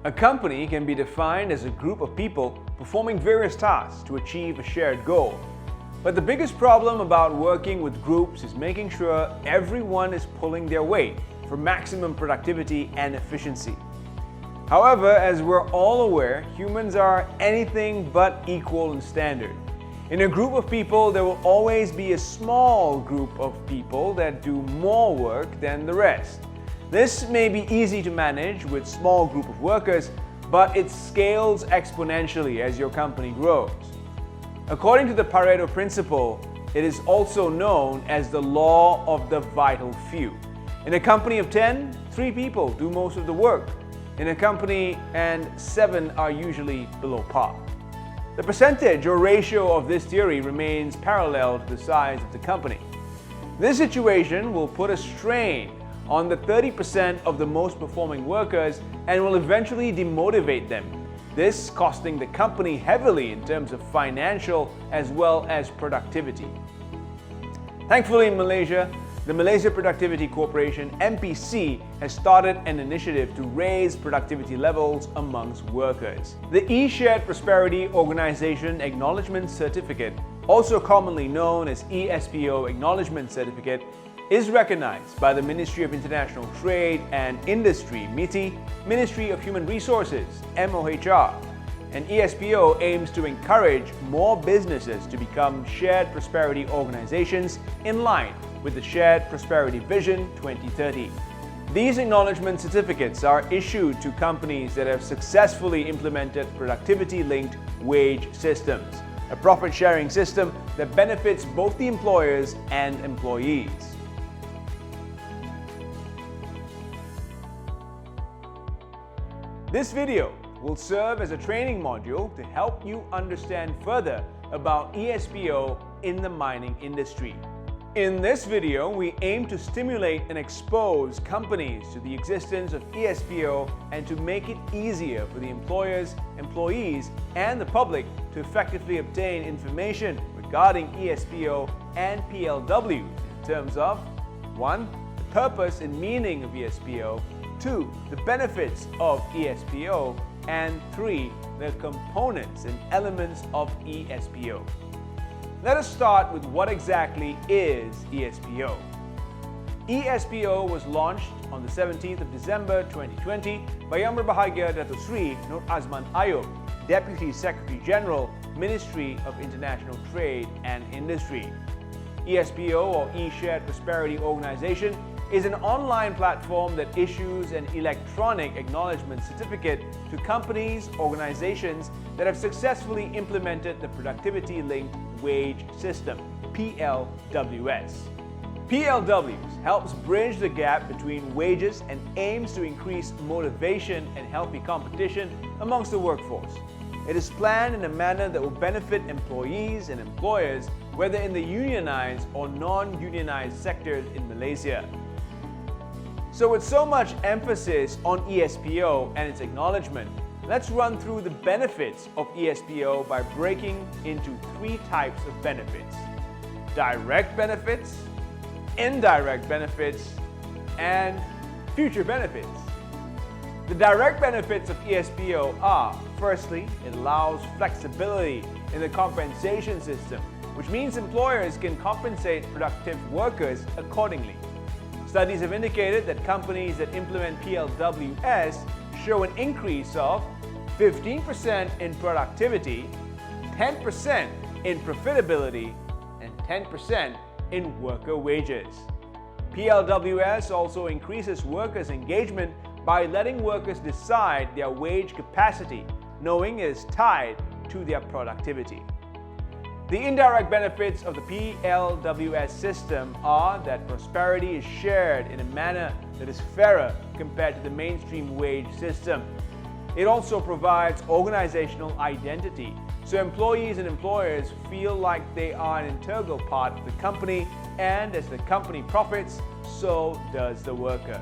A company can be defined as a group of people performing various tasks to achieve a shared goal. But the biggest problem about working with groups is making sure everyone is pulling their weight for maximum productivity and efficiency. However, as we're all aware, humans are anything but equal in standard. In a group of people, there will always be a small group of people that do more work than the rest. This may be easy to manage with a small group of workers, but it scales exponentially as your company grows. According to the Pareto principle, it is also known as the law of the vital few. In a company of 10, 3 people do most of the work. In a company, and 7 are usually below par. The percentage or ratio of this theory remains parallel to the size of the company. This situation will put a strain on the 30% of the most performing workers and will eventually demotivate them, this costing the company heavily in terms of financial as well as productivity. Thankfully, in Malaysia, the Malaysia Productivity Corporation (MPC) has started an initiative to raise productivity levels amongst workers. The E-Shared Prosperity Organization Acknowledgement Certificate, also commonly known as ESPO Acknowledgement Certificate, is recognized by the Ministry of International Trade and Industry (MITI), Ministry of Human Resources (MOHR), and ESPO aims to encourage more businesses to become shared prosperity organizations in line with the Shared Prosperity Vision 2030. These acknowledgement certificates are issued to companies that have successfully implemented productivity-linked wage systems, a profit-sharing system that benefits both the employers and employees. This video will serve as a training module to help you understand further about ESPO in the mining industry. In this video, we aim to stimulate and expose companies to the existence of ESPO and to make it easier for the employers, employees, and the public to effectively obtain information regarding ESPO and PLW in terms of 1. The purpose and meaning of ESPO, 2. The benefits of ESPO, and 3. The components and elements of ESPO. Let us start with what exactly is ESPO. ESPO was launched on the 17th of December 2020 by Yang Berbahagia Datuk Sri Nur Azman Ayub, Deputy Secretary General, Ministry of International Trade and Industry. ESPO, or E-Shared Prosperity Organization, is an online platform that issues an electronic acknowledgement certificate to companies, organizations that have successfully implemented the Productivity-Linked Wage System, PLWS. PLWS helps bridge the gap between wages and aims to increase motivation and healthy competition amongst the workforce. It is planned in a manner that will benefit employees and employers, whether in the unionized or non-unionized sectors in Malaysia. So with so much emphasis on ESPO and its acknowledgement, let's run through the benefits of ESPO by breaking into 3 types of benefits: direct benefits, indirect benefits, and future benefits. The direct benefits of ESPO are, firstly, it allows flexibility in the compensation system, which means employers can compensate productive workers accordingly. Studies have indicated that companies that implement PLWS show an increase of 15% in productivity, 10% in profitability, and 10% in worker wages. PLWS also increases workers' engagement by letting workers decide their wage capacity, knowing it is tied to their productivity. The indirect benefits of the PLWS system are that prosperity is shared in a manner that is fairer compared to the mainstream wage system. It also provides organizational identity, so employees and employers feel like they are an integral part of the company, and as the company profits, so does the worker.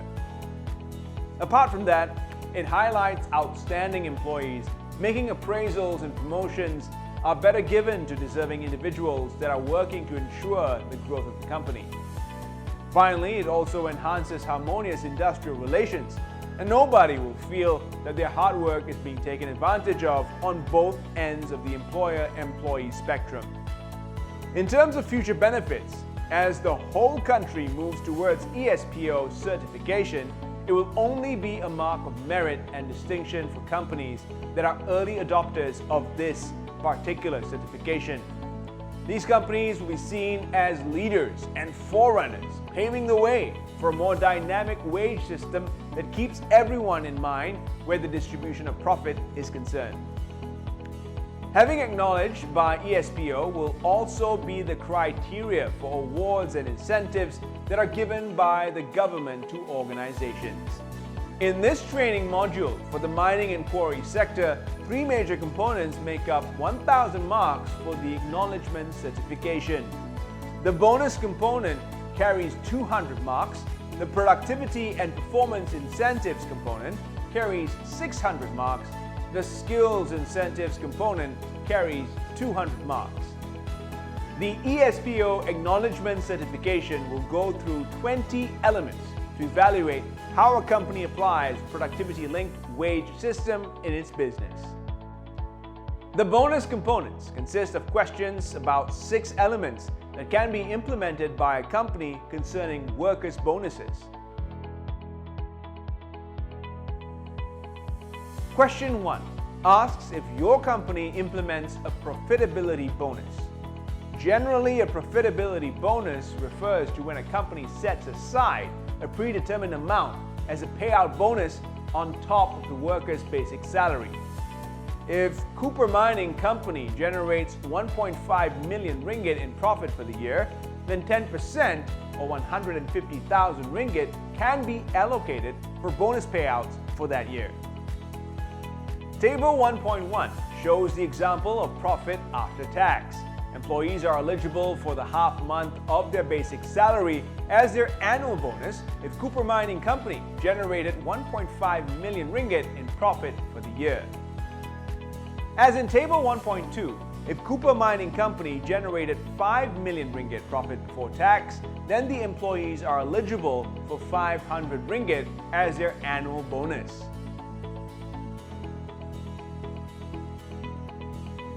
Apart from that, it highlights outstanding employees, making appraisals and promotions are better given to deserving individuals that are working to ensure the growth of the company. Finally, it also enhances harmonious industrial relations, and nobody will feel that their hard work is being taken advantage of on both ends of the employer-employee spectrum. In terms of future benefits, as the whole country moves towards ESPO certification, it will only be a mark of merit and distinction for companies that are early adopters of this particular certification. These companies will be seen as leaders and forerunners, paving the way for a more dynamic wage system that keeps everyone in mind where the distribution of profit is concerned. Having acknowledged by ESPO will also be the criteria for awards and incentives that are given by the government to organizations. In this training module for the mining and quarry sector, 3 major components make up 1,000 marks for the acknowledgement certification. The bonus component carries 200 marks, the productivity and performance incentives component carries 600 marks, the skills incentives component carries 200 marks. The ESPO acknowledgement certification will go through 20 elements to evaluate how a company applies productivity-linked wage system in its business. The bonus components consist of questions about 6 elements that can be implemented by a company concerning workers' bonuses. Question 1 asks if your company implements a profitability bonus. Generally, a profitability bonus refers to when a company sets aside a predetermined amount as a payout bonus on top of the worker's basic salary. If Cooper Mining Company generates 1.5 million ringgit in profit for the year, then 10% or 150,000 ringgit can be allocated for bonus payouts for that year. Table 1.1 shows the example of profit after tax. Employees are eligible for the half month of their basic salary as their annual bonus if Cooper Mining Company generated 1.5 million ringgit in profit for the year. As in Table 1.2, if Cooper Mining Company generated 5 million ringgit profit before tax, then the employees are eligible for 500 ringgit as their annual bonus.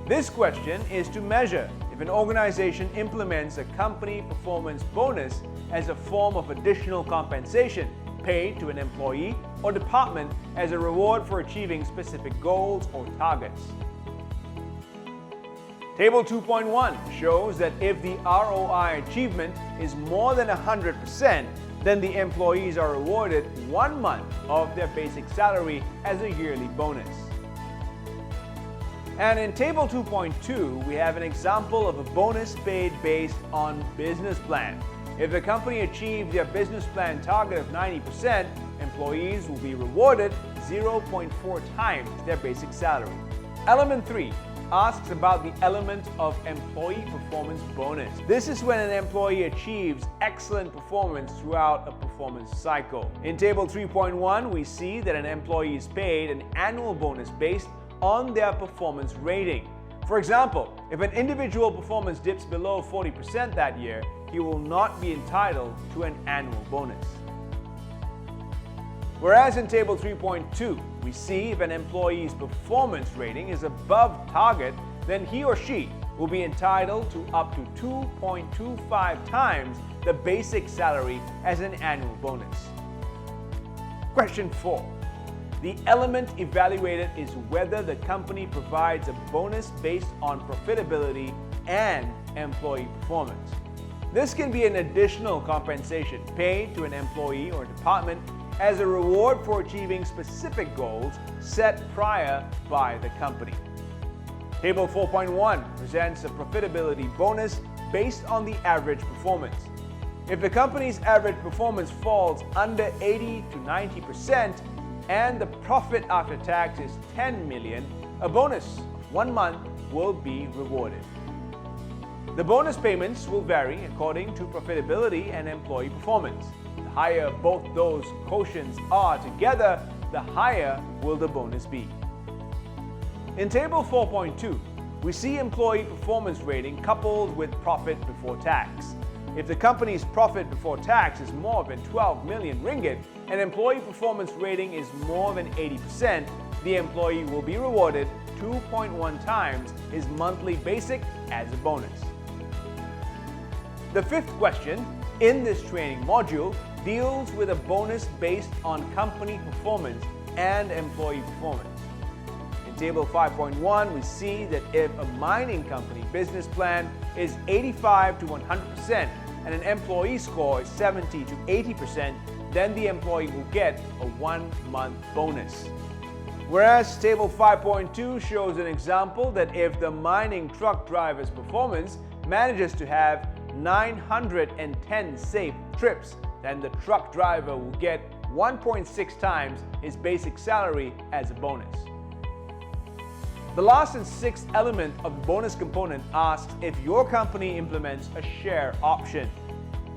This question is to measure if an organization implements a company performance bonus as a form of additional compensation paid to an employee or department as a reward for achieving specific goals or targets. Table 2.1 shows that if the ROI achievement is more than 100%, then the employees are rewarded 1 month of their basic salary as a yearly bonus. And in Table 2.2, we have an example of a bonus paid based on business plan. If the company achieved their business plan target of 90%, employees will be rewarded 0.4 times their basic salary. Element 3 asks about the element of employee performance bonus. This is when an employee achieves excellent performance throughout a performance cycle. In Table 3.1, we see that an employee is paid an annual bonus based on their performance rating. For example, if an individual performance dips below 40% that year, he will not be entitled to an annual bonus. Whereas in Table 3.2, we see if an employee's performance rating is above target, then he or she will be entitled to up to 2.25 times the basic salary as an annual bonus. Question 4. The element evaluated is whether the company provides a bonus based on profitability and employee performance. This can be an additional compensation paid to an employee or department as a reward for achieving specific goals set prior by the company. Table 4.1 presents a profitability bonus based on the average performance. If the company's average performance falls under 80 to 90%, and the profit after tax is 10 million, a bonus of 1 month will be rewarded. The bonus payments will vary according to profitability and employee performance. The higher both those quotients are together, the higher will the bonus be. In Table 4.2, we see employee performance rating coupled with profit before tax. If the company's profit before tax is more than 12 million ringgit and employee performance rating is more than 80%, the employee will be rewarded 2.1 times his monthly basic as a bonus. The fifth question in this training module deals with a bonus based on company performance and employee performance. In Table 5.1, we see that if a mining company business plan is 85 to 100% and an employee score is 70 to 80%, then the employee will get a 1-month bonus. Whereas Table 5.2 shows an example that if the mining truck driver's performance manages to have 910 safe trips, then the truck driver will get 1.6 times his basic salary as a bonus. The last and sixth element of the bonus component asks if your company implements a share option.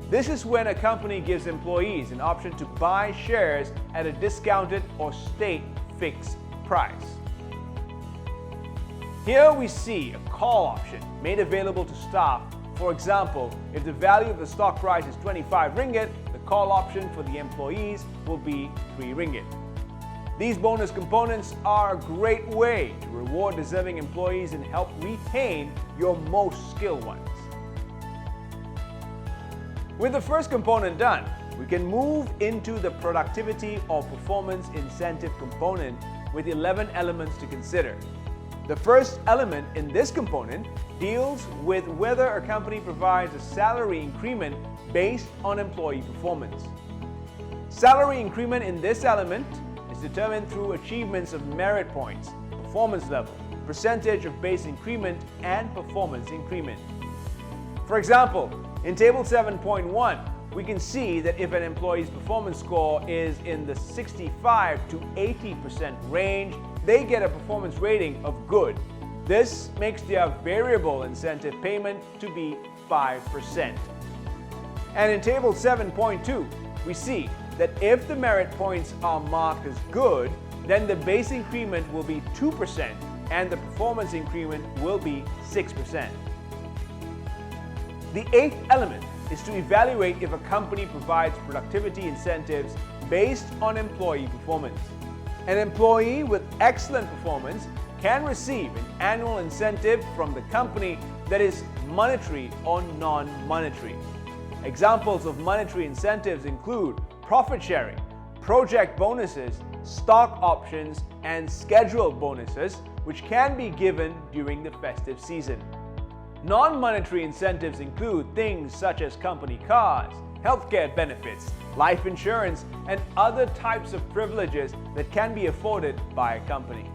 This is when a company gives employees an option to buy shares at a discounted or state fixed price. Here we see a call option made available to staff. For example, if the value of the stock price is 25 ringgit, the call option for the employees will be 3 ringgit. These bonus components are a great way to reward deserving employees and help retain your most skilled ones. With the first component done, we can move into the productivity or performance incentive component with 11 elements to consider. The first element in this component deals with whether a company provides a salary increment based on employee performance. Salary increment in this element is determined through achievements of merit points, performance level, percentage of base increment, and performance increment. For example, in Table 7.1, we can see that if an employee's performance score is in the 65 to 80% range, they get a performance rating of good. This makes their variable incentive payment to be 5%. And in Table 7.2, we see that if the merit points are marked as good, then the base increment will be 2% and the performance increment will be 6%. The eighth element is to evaluate if a company provides productivity incentives based on employee performance. An employee with excellent performance can receive an annual incentive from the company that is monetary or non-monetary. Examples of monetary incentives include profit sharing, project bonuses, stock options, and scheduled bonuses, which can be given during the festive season. Non-monetary incentives include things such as company cars, healthcare benefits, life insurance, and other types of privileges that can be afforded by a company.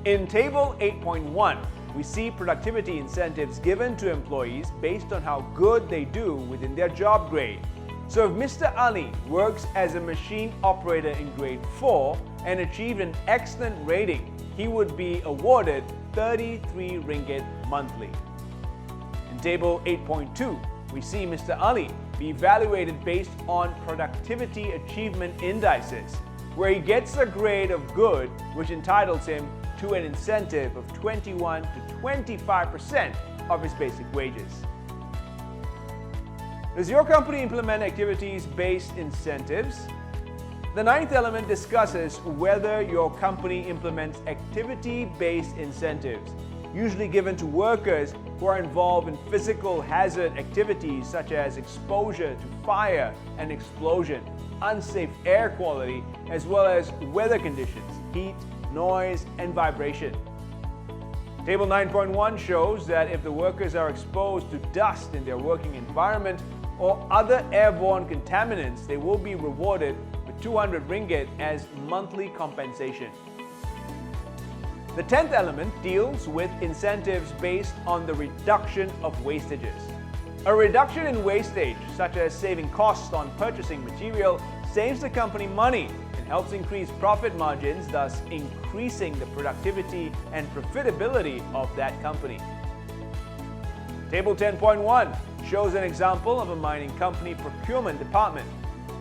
In Table 8.1, we see productivity incentives given to employees based on how good they do within their job grade. So if Mr. Ali works as a machine operator in grade 4 and achieved an excellent rating, he would be awarded 33 ringgit monthly. In Table 8.2, we see Mr. Ali be evaluated based on productivity achievement indices, where he gets a grade of good, which entitles him to an incentive of 21 to 25% of his basic wages. Does your company implement activities-based incentives? The ninth element discusses whether your company implements activity-based incentives, usually given to workers who are involved in physical hazard activities such as exposure to fire and explosion, unsafe air quality, as well as weather conditions, heat, noise, and vibration. Table 9.1 shows that if the workers are exposed to dust in their working environment or other airborne contaminants, they will be rewarded with 200 ringgit as monthly compensation. The 10th element deals with incentives based on the reduction of wastages. A reduction in wastage, such as saving costs on purchasing material, saves the company money and helps increase profit margins, thus increasing the productivity and profitability of that company. Table 10.1 shows an example of a mining company procurement department.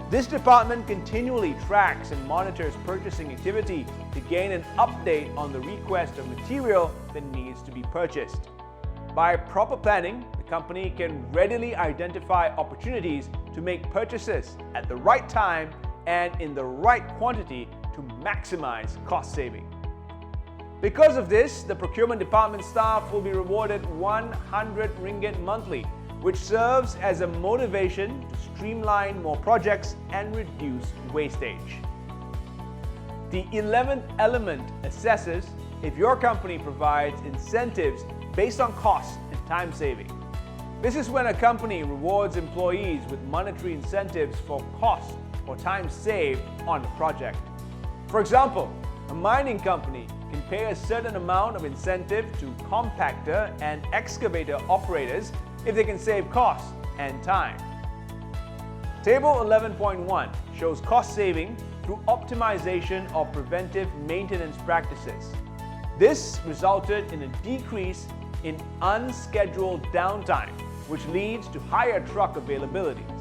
This department continually tracks and monitors purchasing activity to gain an update on the request of material that needs to be purchased. By proper planning, the company can readily identify opportunities to make purchases at the right time and in the right quantity to maximize cost saving. Because of this, the procurement department staff will be rewarded 100 ringgit monthly, which serves as a motivation to streamline more projects and reduce wastage. The 11th element assesses if your company provides incentives based on cost and time saving. This is when a company rewards employees with monetary incentives for cost or time saved on a project. For example, a mining company can pay a certain amount of incentive to compactor and excavator operators if they can save costs and time. Table 11.1 shows cost saving through optimization of preventive maintenance practices. This resulted in a decrease in unscheduled downtime, which leads to higher truck availabilities.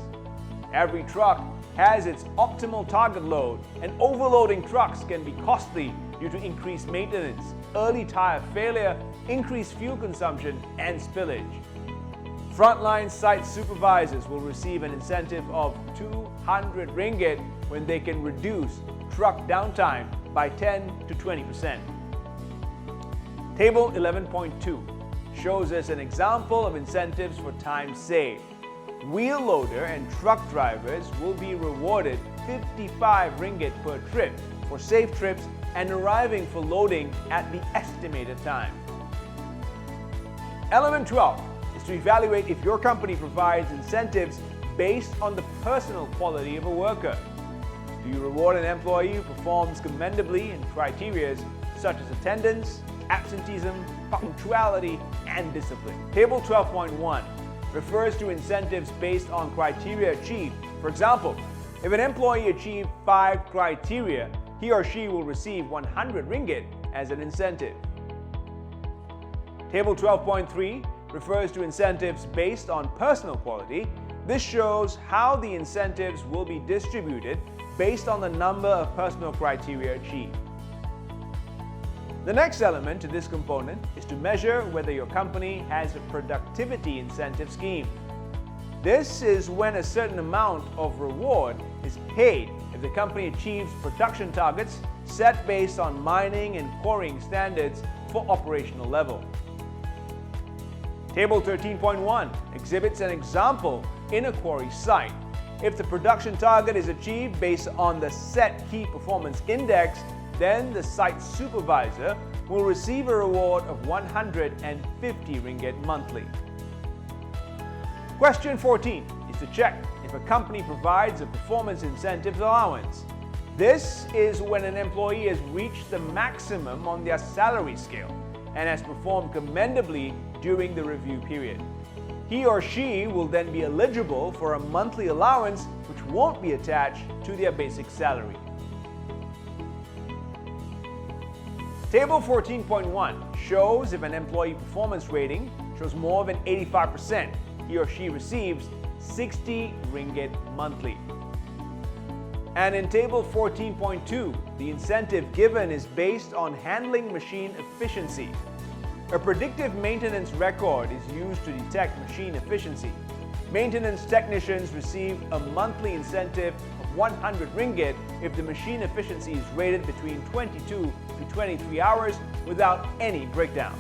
Every truck has its optimal target load, and overloading trucks can be costly due to increased maintenance, early tire failure, increased fuel consumption, and spillage. Frontline site supervisors will receive an incentive of 200 ringgit when they can reduce truck downtime by 10 to 20%. Table 11.2 shows us an example of incentives for time saved. Wheel loader and truck drivers will be rewarded 55 ringgit per trip for safe trips and arriving for loading at the estimated time. Element 12 is to evaluate if your company provides incentives based on the personal quality of a worker. Do you reward an employee who performs commendably in criteria such as attendance, absenteeism, punctuality, and discipline? Table 12.1 refers to incentives based on criteria achieved. For example, if an employee achieved 5 criteria, he or she will receive 100 ringgit as an incentive. Table 12.3 refers to incentives based on personal quality. This shows how the incentives will be distributed based on the number of personal criteria achieved. The next element to this component is to measure whether your company has a productivity incentive scheme. This is when a certain amount of reward is paid if the company achieves production targets set based on mining and quarrying standards for operational level. Table 13.1 exhibits an example in a quarry site. If the production target is achieved based on the set key performance index, then the site supervisor will receive a reward of 150 ringgit monthly. Question 14 is to check if a company provides a performance incentives allowance. This is when an employee has reached the maximum on their salary scale and has performed commendably during the review period. He or she will then be eligible for a monthly allowance which won't be attached to their basic salary. Table 14.1 shows if an employee performance rating shows more than 85%, he or she receives 60 ringgit monthly. And in Table 14.2, the incentive given is based on handling machine efficiency. A predictive maintenance record is used to detect machine efficiency. Maintenance technicians receive a monthly incentive of 100 ringgit if the machine efficiency is rated between 22 to 23 hours without any breakdown.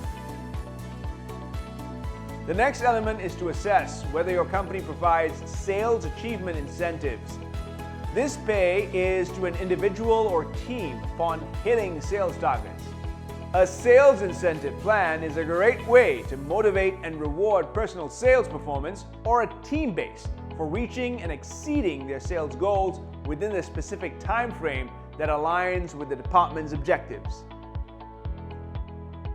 The next element is to assess whether your company provides sales achievement incentives. This pay is to an individual or team upon hitting sales targets. A sales incentive plan is a great way to motivate and reward personal sales performance or a team base for reaching and exceeding their sales goals within a specific time frame that aligns with the department's objectives.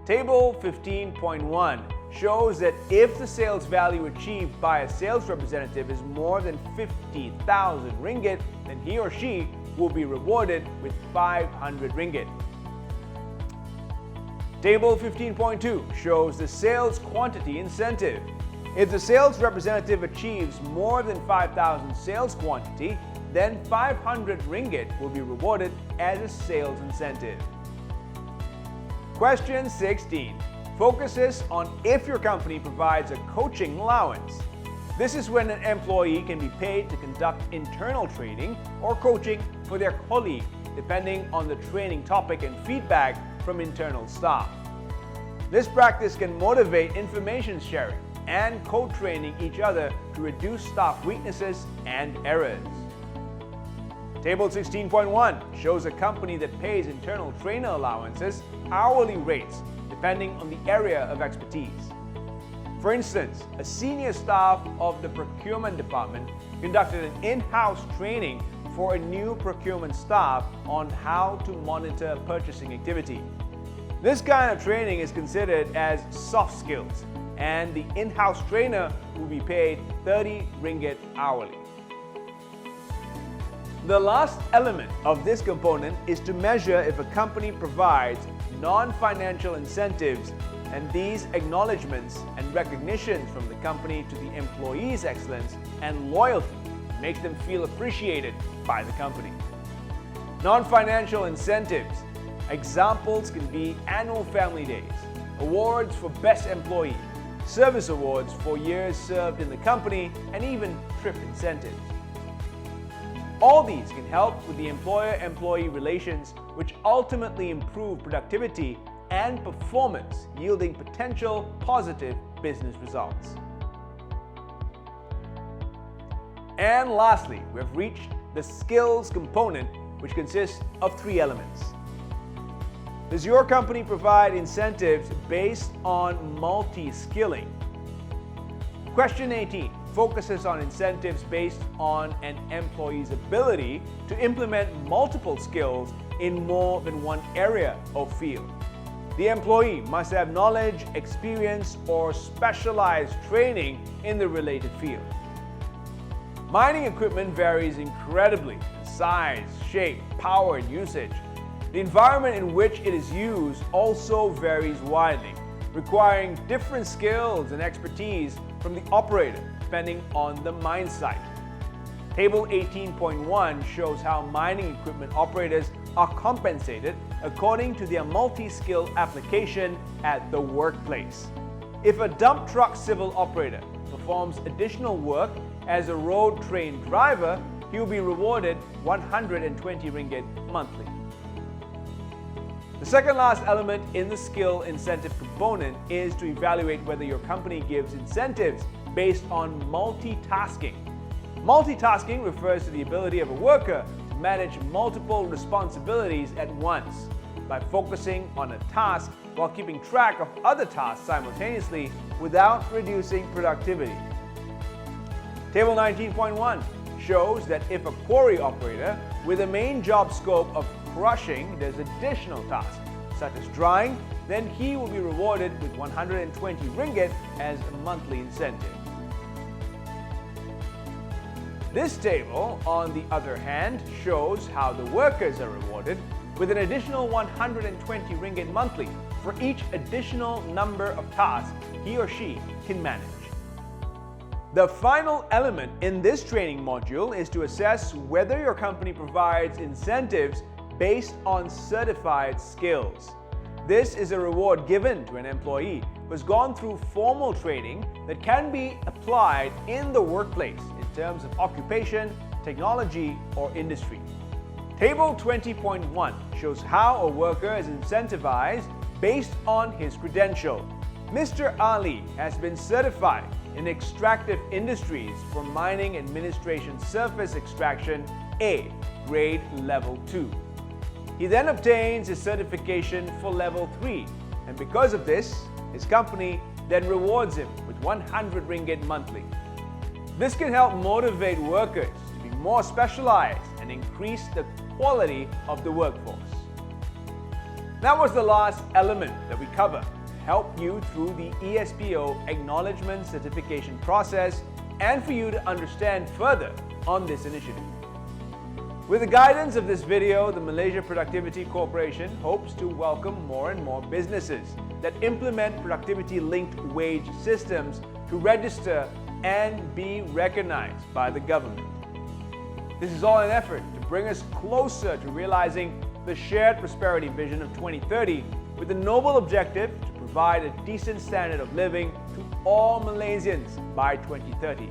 Table 15.1 shows that if the sales value achieved by a sales representative is more than 50,000 ringgit, then he or she will be rewarded with 500 ringgit. Table 15.2 shows the sales quantity incentive. If the sales representative achieves more than 5,000 sales quantity, then 500 ringgit will be rewarded as a sales incentive. Question 16. focuses on if your company provides a coaching allowance. This is when an employee can be paid to conduct internal training or coaching for their colleague, depending on the training topic and feedback from internal staff. This practice can motivate information sharing and co-training each other to reduce staff weaknesses and errors. Table 16.1 shows a company that pays internal trainer allowances hourly rates depending on the area of expertise. For instance, a senior staff of the procurement department conducted an in-house training for a new procurement staff on how to monitor purchasing activity. This kind of training is considered as soft skills, and the in-house trainer will be paid 30 ringgit hourly. The last element of this component is to measure if a company provides non-financial incentives, and these acknowledgements and recognitions from the company to the employees' excellence and loyalty make them feel appreciated by the company. Non-financial incentives. Examples can be annual family days, awards for best employee, service awards for years served in the company, and even trip incentives. All these can help with the employer-employee relations, which ultimately improve productivity and performance, yielding potential positive business results. And lastly, we've reached the skills component, which consists of 3 elements. Does your company provide incentives based on multi-skilling? Question 18 focuses on incentives based on an employee's ability to implement multiple skills in more than one area or field. The employee must have knowledge, experience, or specialized training in the related field. Mining equipment varies incredibly in size, shape, power, and usage. The environment in which it is used also varies widely, requiring different skills and expertise from the operator depending on the mine site. Table 18.1 shows how mining equipment operators are compensated according to their multi-skill application at the workplace. If a dump truck civil operator performs additional work as a road train driver, he will be rewarded 120 ringgit monthly. The second last element in the skill incentive component is to evaluate whether your company gives incentives based on multitasking. Multitasking refers to the ability of a worker to manage multiple responsibilities at once by focusing on a task while keeping track of other tasks simultaneously without reducing productivity. Table 19.1 shows that if a quarry operator with a main job scope of crushing does additional tasks such as drying, then he will be rewarded with 120 ringgit as a monthly incentive. This table, on the other hand, shows how the workers are rewarded with an additional 120 ringgit monthly for each additional number of tasks he or she can manage. The final element in this training module is to assess whether your company provides incentives based on certified skills. This is a reward given to an employee who has gone through formal training that can be applied in the workplace in terms of occupation, technology, or industry. Table 20.1 shows how a worker is incentivized based on his credential. Mr. Ali has been certified in extractive industries for mining administration surface extraction A, grade level 2. He then obtains his certification for level 3, and because of this, his company then rewards him with 100 ringgit monthly. This can help motivate workers to be more specialized and increase the quality of the workforce. That was the last element that we covered to help you through the ESPO acknowledgement certification process and for you to understand further on this initiative. With the guidance of this video, the Malaysia Productivity Corporation hopes to welcome more and more businesses that implement productivity-linked wage systems to register and be recognized by the government. This is all an effort to bring us closer to realizing the shared prosperity vision of 2030 with the noble objective to provide a decent standard of living to all Malaysians by 2030.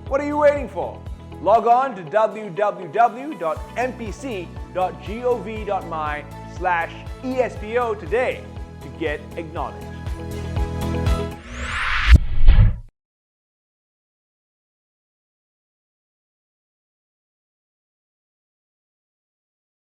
What are you waiting for? Log on to www.mpc.gov.my/ESPO today to get acknowledged.